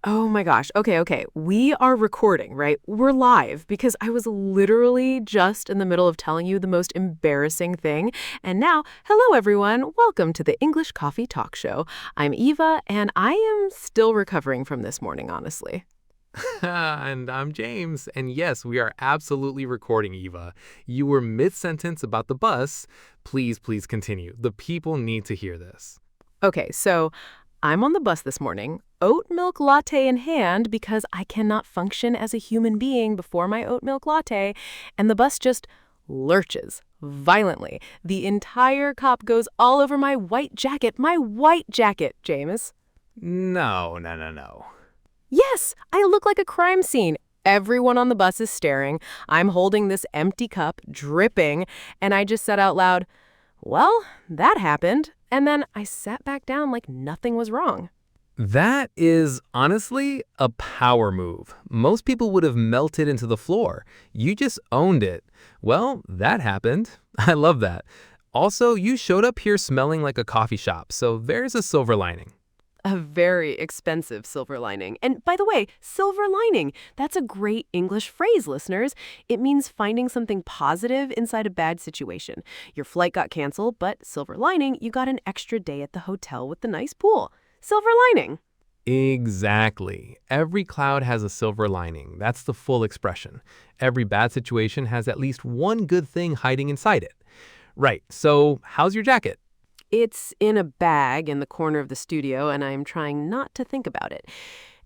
Oh my gosh. Okay. We are recording, right? We're live because I was literally just in the middle of telling you the most embarrassing thing. And now, hello everyone. Welcome to the English Coffee Talk Show. I'm Eva, and I am still recovering from this morning, honestly. And I'm James. And yes, we are absolutely recording, Eva. You were mid-sentence about the bus. Please continue. The people need to hear this. Okay, so I'm on the bus this morning, oat milk latte in hand because I cannot function as a human being before my oat milk latte, and the bus just lurches violently. The entire cop goes all over my white jacket, James. No. Yes, I look like a crime scene. Everyone on the bus is staring. I'm holding this empty cup, dripping, and I just said out loud, well, that happened. And then I sat back down like nothing was wrong. That is honestly a power move. Most people would have melted into the floor. You just owned it. Well, that happened. I love that. Also, you showed up here smelling like a coffee shop, so there's a silver lining. A very expensive silver lining. And by the way, silver lining, that's a great English phrase, listeners. It means finding something positive inside a bad situation. Your flight got canceled, but silver lining, you got an extra day at the hotel with the nice pool. Silver lining. Exactly. Every cloud has a silver lining. That's the full expression. Every bad situation has at least one good thing hiding inside it. Right, so how's your jacket? It's in a bag in the corner of the studio, and I'm trying not to think about it.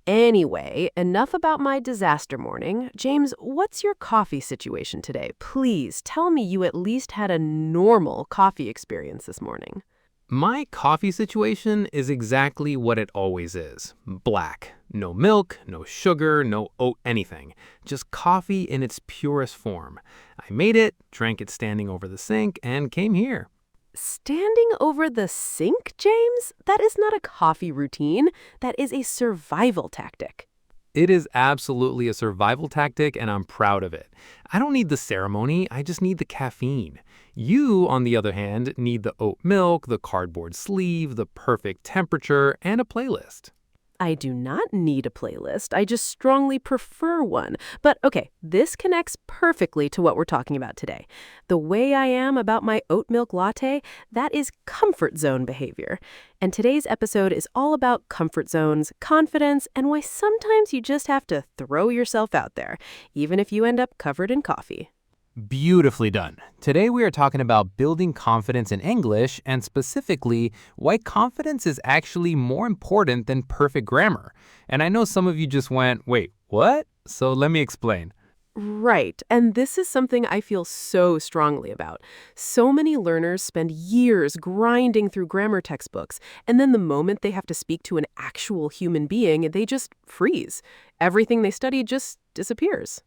Anyway, enough about my disaster morning. James, what's your coffee situation today? Please tell me you at least had a normal coffee experience this morning. My coffee situation is exactly what it always is. Black. No milk, no sugar, no oat anything. Just coffee in its purest form. I made it, drank it standing over the sink, and came here. Standing over the sink, James? That is not a coffee routine. That is a survival tactic. It is absolutely a survival tactic, and I'm proud of it. I don't need the ceremony, I just need the caffeine. You, on the other hand, need the oat milk, the cardboard sleeve, the perfect temperature, and a playlist. I do not need a playlist. I just strongly prefer one. But okay, this connects perfectly to what we're talking about today. The way I am about my oat milk latte, that is comfort zone behavior. And today's episode is all about comfort zones, confidence, and why sometimes you just have to throw yourself out there, even if you end up covered in coffee. Beautifully done. Today we are talking about building confidence in English and specifically why confidence is actually more important than perfect grammar. And I know some of you just went, wait, what? So let me explain. Right, and this is something I feel so strongly about. So many learners spend years grinding through grammar textbooks, and then the moment they have to speak to an actual human being, they just freeze. Everything they studied just disappears.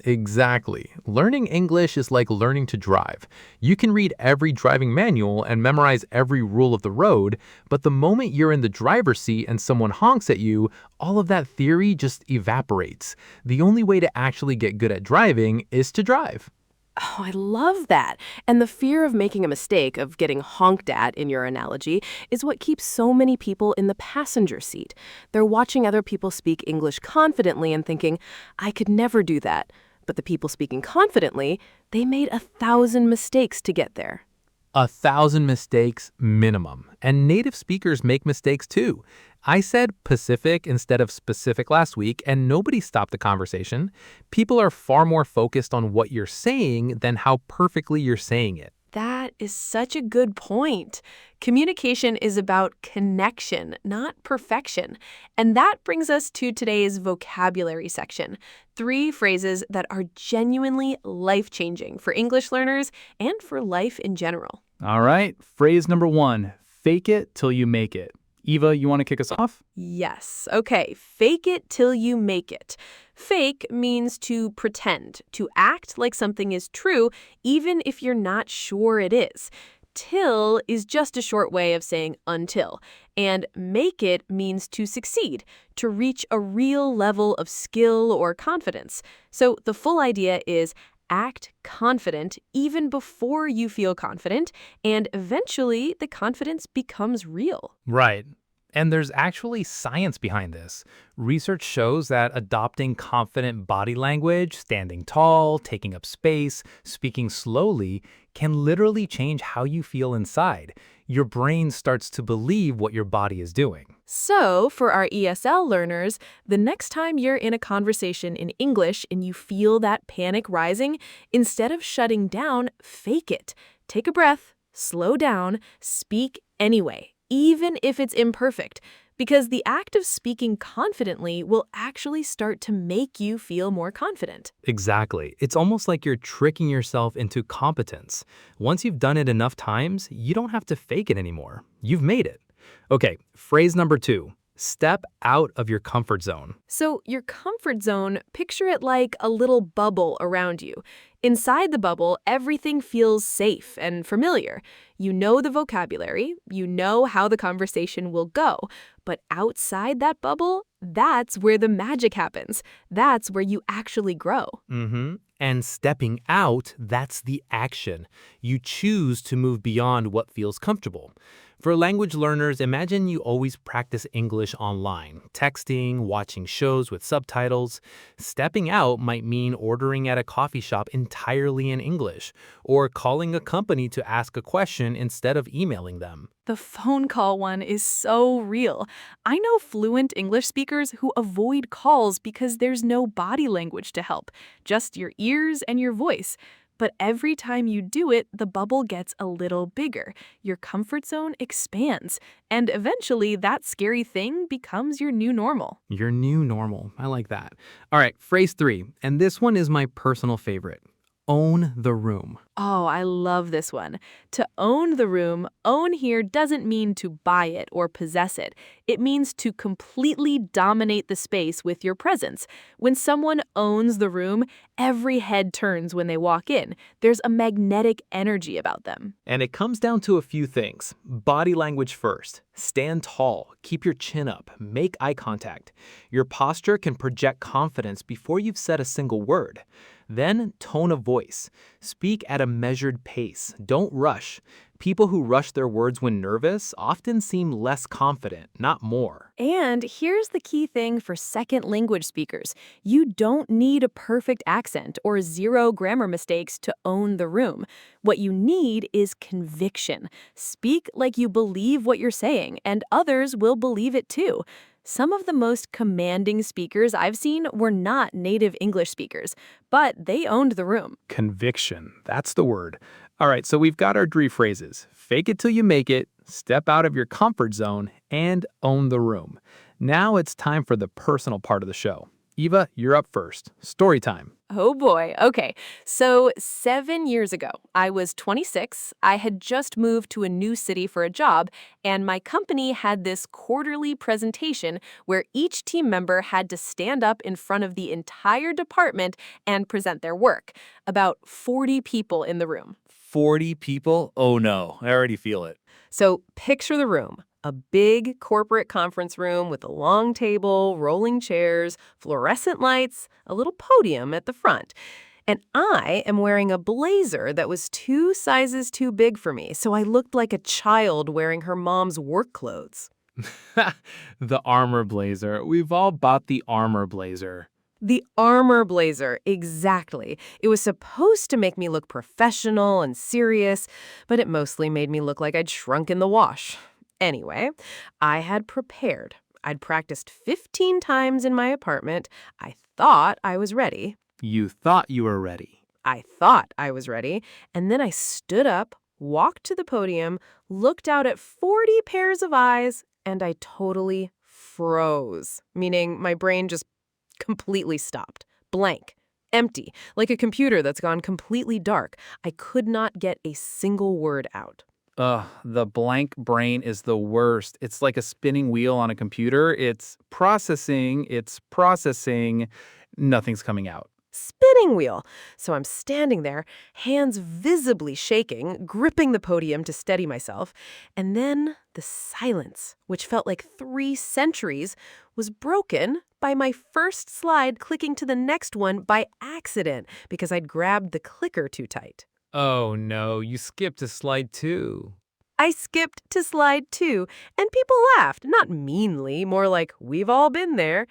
Exactly. Learning English is like learning to drive. You can read every driving manual and memorize every rule of the road, but the moment you're in the driver's seat and someone honks at you, all of that theory just evaporates. The only way to actually get good at driving is to drive. Oh, I love that. And the fear of making a mistake, of getting honked at in your analogy, is what keeps so many people in the passenger seat. They're watching other people speak English confidently and thinking, I could never do that. But the people speaking confidently, they made 1,000 mistakes to get there. 1,000 mistakes minimum. And native speakers make mistakes too. I said Pacific instead of specific last week, and nobody stopped the conversation. People are far more focused on what you're saying than how perfectly you're saying it. That is such a good point. Communication is about connection, not perfection. And that brings us to today's vocabulary section. 3 phrases that are genuinely life-changing for English learners and for life in general. All right, phrase number 1, fake it till you make it. Eva, you want to kick us off? Yes. Okay. Fake it till you make it. Fake means to pretend, to act like something is true, even if you're not sure it is. Till is just a short way of saying until. And make it means to succeed, to reach a real level of skill or confidence. So the full idea is act confident even before you feel confident, and eventually the confidence becomes real. Right. And there's actually science behind this. Research shows that adopting confident body language, standing tall, taking up space, speaking slowly, can literally change how you feel inside. Your brain starts to believe what your body is doing. So, for our ESL learners, the next time you're in a conversation in English and you feel that panic rising, instead of shutting down, fake it. Take a breath, slow down, speak anyway, even if it's imperfect, because the act of speaking confidently will actually start to make you feel more confident. Exactly. It's almost like you're tricking yourself into competence. Once you've done it enough times, you don't have to fake it anymore. You've made it. Okay, phrase number 2. Step out of your comfort zone. So, your comfort zone, picture it like a little bubble around you. Inside the bubble, everything feels safe and familiar. You know the vocabulary, you know how the conversation will go, but outside that bubble, that's where the magic happens. That's where you actually grow. And stepping out, that's the action. You choose to move beyond what feels comfortable. For language learners, imagine you always practice English online, texting, watching shows with subtitles. Stepping out might mean ordering at a coffee shop entirely in English, or calling a company to ask a question instead of emailing them. The phone call one is so real. I know fluent English speakers who avoid calls because there's no body language to help, just your ears and your voice. But every time you do it, the bubble gets a little bigger. Your comfort zone expands, and eventually that scary thing becomes your new normal. Your new normal. I like that. All right, phrase 3, and this one is my personal favorite. Own the room. Oh, I love this one. To own the room, own here doesn't mean to buy it or possess it. It means to completely dominate the space with your presence. When someone owns the room, every head turns when they walk in. There's a magnetic energy about them. And it comes down to a few things. Body language first. Stand tall, keep your chin up, make eye contact. Your posture can project confidence before you've said a single word. Then, tone of voice. Speak at a measured pace. Don't rush. People who rush their words when nervous often seem less confident, not more. And here's the key thing for second language speakers. You don't need a perfect accent or 0 grammar mistakes to own the room. What you need is conviction. Speak like you believe what you're saying, and others will believe it too. Some of the most commanding speakers I've seen were not native English speakers, but they owned the room. Conviction. That's the word. All right, so we've got our 3 phrases. Fake it till you make it, step out of your comfort zone, and own the room. Now it's time for the personal part of the show. Eva, you're up first. Story time. Oh boy. Okay. So 7 years ago, I was 26. I had just moved to a new city for a job, and my company had this quarterly presentation where each team member had to stand up in front of the entire department and present their work. About 40 people in the room. 40 people? Oh no, I already feel it. So picture the room. A big corporate conference room with a long table, rolling chairs, fluorescent lights, a little podium at the front. And I am wearing a blazer that was 2 sizes too big for me, so I looked like a child wearing her mom's work clothes. The armor blazer. We've all bought the armor blazer. The armor blazer, exactly. It was supposed to make me look professional and serious, but it mostly made me look like I'd shrunk in the wash. Anyway, I had prepared. I'd practiced 15 times in my apartment. I thought I was ready. You thought you were ready. I thought I was ready. And then I stood up, walked to the podium, looked out at 40 pairs of eyes, and I totally froze. Meaning my brain just completely stopped. Blank. Empty. Like a computer that's gone completely dark. I could not get a single word out. The blank brain is the worst. It's like a spinning wheel on a computer. It's processing, nothing's coming out. Spinning wheel. So I'm standing there, hands visibly shaking, gripping the podium to steady myself. And then the silence, which felt like 3 centuries, was broken by my first slide clicking to the next one by accident because I'd grabbed the clicker too tight. Oh no, you skipped to slide 2. I skipped to slide 2, and people laughed, not meanly, more like, we've all been there.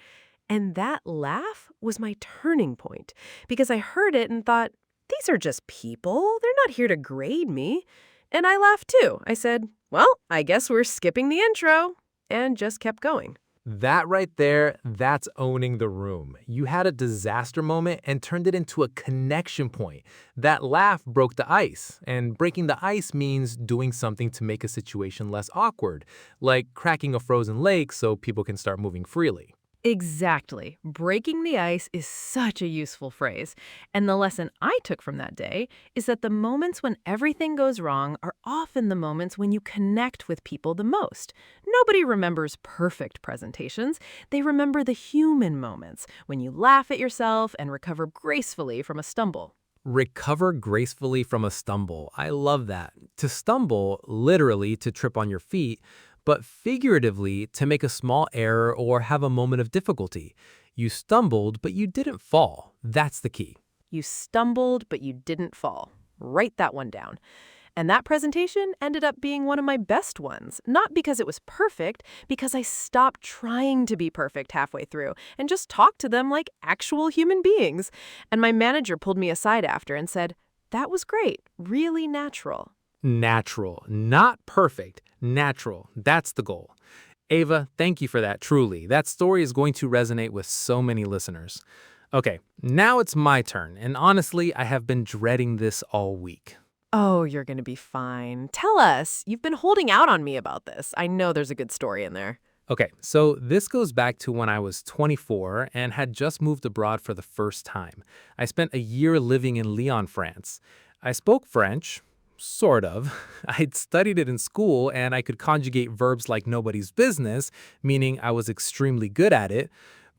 And that laugh was my turning point, because I heard it and thought, these are just people. They're not here to grade me. And I laughed too. I said, well, I guess we're skipping the intro, and just kept going. That right there, that's owning the room. You had a disaster moment and turned it into a connection point. That laugh broke the ice, and breaking the ice means doing something to make a situation less awkward, like cracking a frozen lake so people can start moving freely. Exactly. Breaking the ice is such a useful phrase. And the lesson I took from that day is that the moments when everything goes wrong are often the moments when you connect with people the most. Nobody remembers perfect presentations. They remember the human moments when you laugh at yourself and recover gracefully from a stumble. Recover gracefully from a stumble. I love that. To stumble, literally to trip on your feet, but figuratively to make a small error or have a moment of difficulty. You stumbled, but you didn't fall. That's the key. You stumbled, but you didn't fall. Write that one down. And that presentation ended up being one of my best ones, not because it was perfect, because I stopped trying to be perfect halfway through and just talked to them like actual human beings. And my manager pulled me aside after and said, that was great, really natural. Natural, not perfect, natural. That's the goal. Eva, thank you for that, truly. That story is going to resonate with so many listeners. Okay, now it's my turn, and honestly, I have been dreading this all week. Oh, you're going to be fine. Tell us. You've been holding out on me about this. I know there's a good story in there. Okay, so this goes back to when I was 24 and had just moved abroad for the first time. I spent a year living in Lyon, France. I spoke French. Sort of. I'd studied it in school and I could conjugate verbs like nobody's business, meaning I was extremely good at it.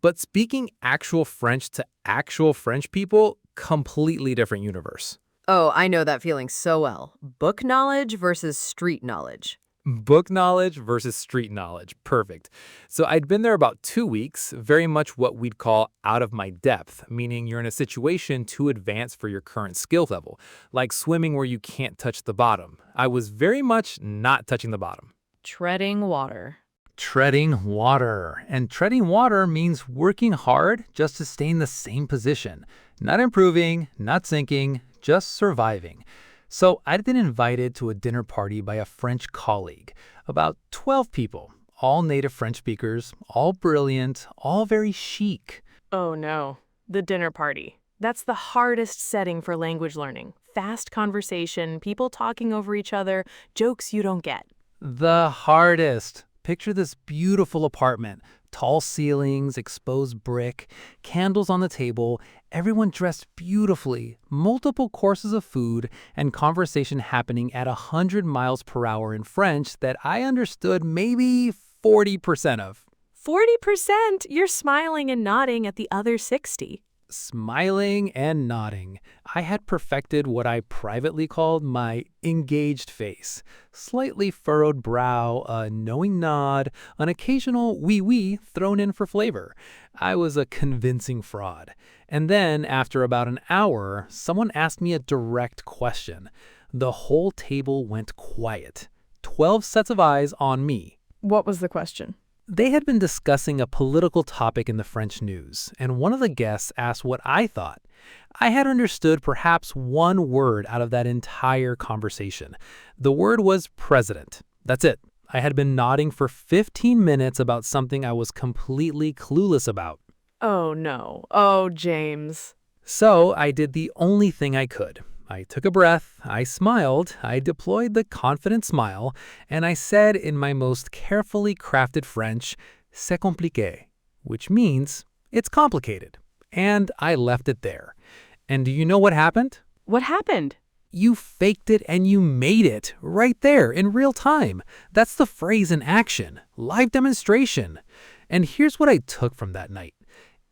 But speaking actual French to actual French people, completely different universe. Oh, I know that feeling so well. Book knowledge versus street knowledge. Book knowledge versus street knowledge. Perfect. So I'd been there about 2 weeks, very much what we'd call out of my depth, meaning you're in a situation too advanced for your current skill level, like swimming where you can't touch the bottom. I was very much not touching the bottom. Treading water. Treading water. And treading water means working hard just to stay in the same position. Not improving, not sinking, just surviving. So I'd been invited to a dinner party by a French colleague, about 12 people, all native French speakers, all brilliant, all very chic. Oh no, the dinner party. That's the hardest setting for language learning. Fast conversation, people talking over each other, jokes you don't get. The hardest. Picture this beautiful apartment, tall ceilings, exposed brick, candles on the table, everyone dressed beautifully, multiple courses of food, and conversation happening at 100 miles per hour in French that I understood maybe 40% of. 40%? You're smiling and nodding at the other 60. Smiling and nodding. I had perfected what I privately called my engaged face. Slightly furrowed brow, a knowing nod, an occasional wee-wee thrown in for flavor. I was a convincing fraud. And then, after about an hour, someone asked me a direct question. The whole table went quiet. 12 sets of eyes on me. What was the question? They had been discussing a political topic in the French news, and one of the guests asked what I thought. I had understood perhaps one word out of that entire conversation. The word was president. That's it. I had been nodding for 15 minutes about something I was completely clueless about. Oh no. Oh, James. So I did the only thing I could. I took a breath, I smiled, I deployed the confident smile, and I said in my most carefully crafted French, c'est compliqué, which means it's complicated. And I left it there. And do you know what happened? What happened? You faked it and you made it right there in real time. That's the phrase in action, live demonstration. And here's what I took from that night.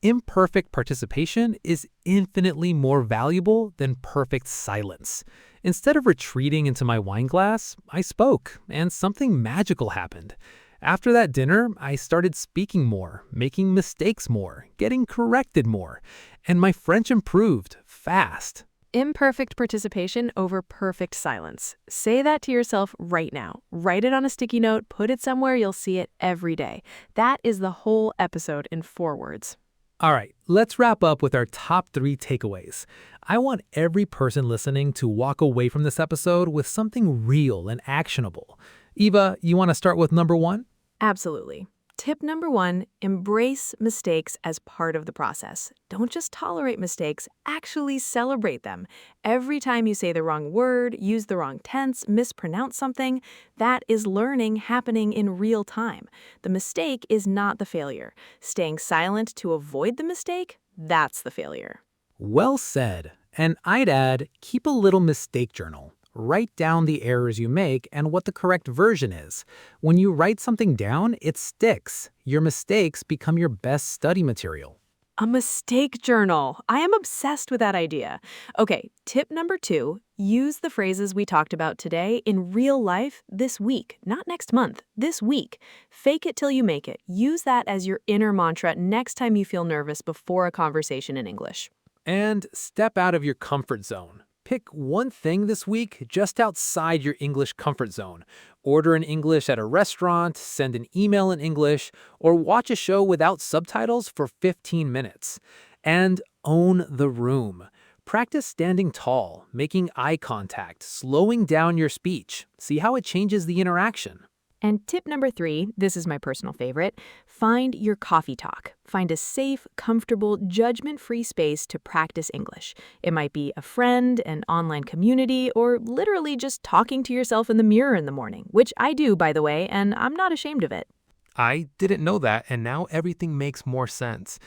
Imperfect participation is infinitely more valuable than perfect silence. Instead of retreating into my wine glass, I spoke, and something magical happened. After that dinner, I started speaking more, making mistakes more, getting corrected more, and my French improved fast. Imperfect participation over perfect silence. Say that to yourself right now. Write it on a sticky note, put it somewhere you'll see it every day. That is the whole episode in 4 words. All right, let's wrap up with our top 3 takeaways. I want every person listening to walk away from this episode with something real and actionable. Eva, you want to start with number 1? Absolutely. Tip number 1, embrace mistakes as part of the process. Don't just tolerate mistakes, actually celebrate them. Every time you say the wrong word, use the wrong tense, mispronounce something, that is learning happening in real time. The mistake is not the failure. Staying silent to avoid the mistake, that's the failure. Well said. And I'd add, keep a little mistake journal. Write down the errors you make and what the correct version is. When you write something down, it sticks. Your mistakes become your best study material. A mistake journal. I am obsessed with that idea. Okay, tip number 2, use the phrases we talked about today in real life this week, not next month, this week. Fake it till you make it. Use that as your inner mantra next time you feel nervous before a conversation in English. And step out of your comfort zone. Pick one thing this week just outside your English comfort zone. Order in English at a restaurant, send an email in English, or watch a show without subtitles for 15 minutes. And own the room. Practice standing tall, making eye contact, slowing down your speech. See how it changes the interaction. And tip number 3, this is my personal favorite, find your coffee talk. Find a safe, comfortable, judgment-free space to practice English. It might be a friend, an online community, or literally just talking to yourself in the mirror in the morning, which I do, by the way, and I'm not ashamed of it. I didn't know that, and now everything makes more sense.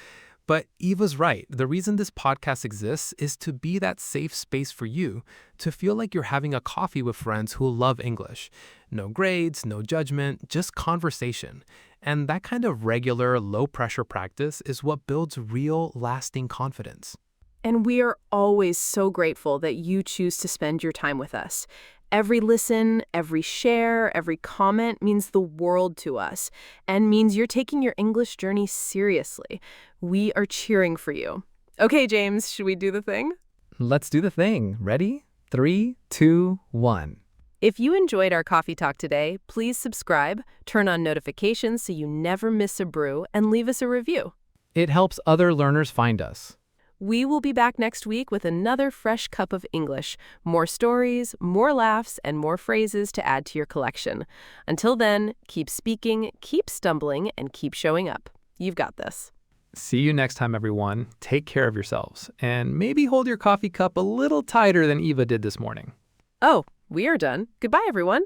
But Eva's right. The reason this podcast exists is to be that safe space for you, to feel like you're having a coffee with friends who love English. No grades, no judgment, just conversation. And that kind of regular, low-pressure practice is what builds real, lasting confidence. And we are always so grateful that you choose to spend your time with us. Every listen, every share, every comment means the world to us and means you're taking your English journey seriously. We are cheering for you. Okay, James, should we do the thing? Let's do the thing. Ready? 3, 2, 1. If you enjoyed our coffee talk today, please subscribe, turn on notifications so you never miss a brew, and leave us a review. It helps other learners find us. We will be back next week with another fresh cup of English, more stories, more laughs, and more phrases to add to your collection. Until then, keep speaking, keep stumbling, and keep showing up. You've got this. See you next time, everyone. Take care of yourselves, and maybe hold your coffee cup a little tighter than Eva did this morning. Oh, we are done. Goodbye, everyone.